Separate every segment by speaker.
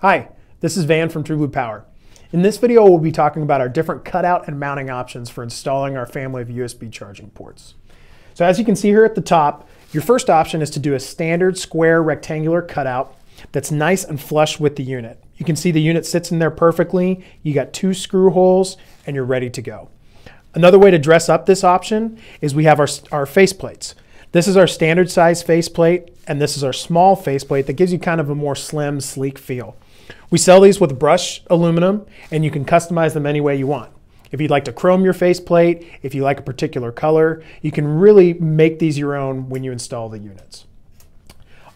Speaker 1: Hi, this is Van from True Blue Power. In this video, we'll be talking about our different cutout and mounting options for installing our family of USB charging ports. So as you can see here at the top, your first option is to do a standard square rectangular cutout that's nice and flush with the unit. You can see the unit sits in there perfectly. You got 2 screw holes and you're ready to go. Another way to dress up this option is we have our face plates. This is our standard size faceplate, and this is our small faceplate that gives you kind of a more slim, sleek feel. We sell these with brushed aluminum, and you can customize them any way you want. If you'd like to chrome your faceplate, if you like a particular color, you can really make these your own when you install the units.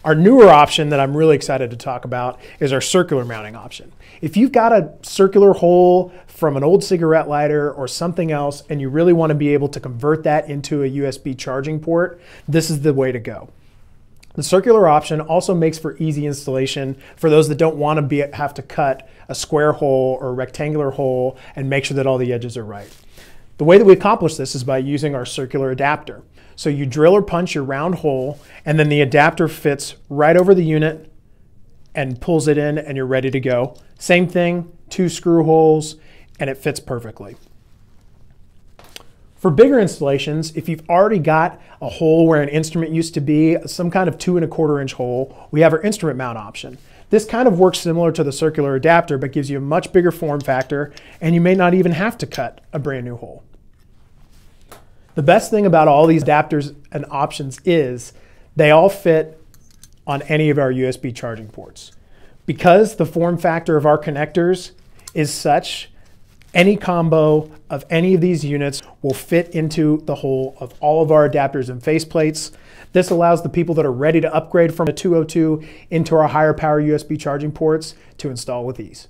Speaker 1: Our newer option that I'm really excited to talk about is our circular mounting option. If you've got a circular hole from an old cigarette lighter or something else and you really want to be able to convert that into a USB charging port, this is the way to go. The circular option also makes for easy installation for those that don't want to have to cut a square hole or a rectangular hole and make sure that all the edges are right. The way that we accomplish this is by using our circular adapter. So you drill or punch your round hole, and then the adapter fits right over the unit and pulls it in, and you're ready to go. Same thing, 2 screw holes, and it fits perfectly. For bigger installations, if you've already got a hole where an instrument used to be, some kind of 2 1/4 inch hole, we have our instrument mount option. This kind of works similar to the circular adapter, but gives you a much bigger form factor, and you may not even have to cut a brand new hole. The best thing about all these adapters and options is they all fit on any of our USB charging ports. Because the form factor of our connectors is such, any combo of any of these units will fit into the hole of all of our adapters and faceplates. This allows the people that are ready to upgrade from a 202 into our higher power USB charging ports to install with ease.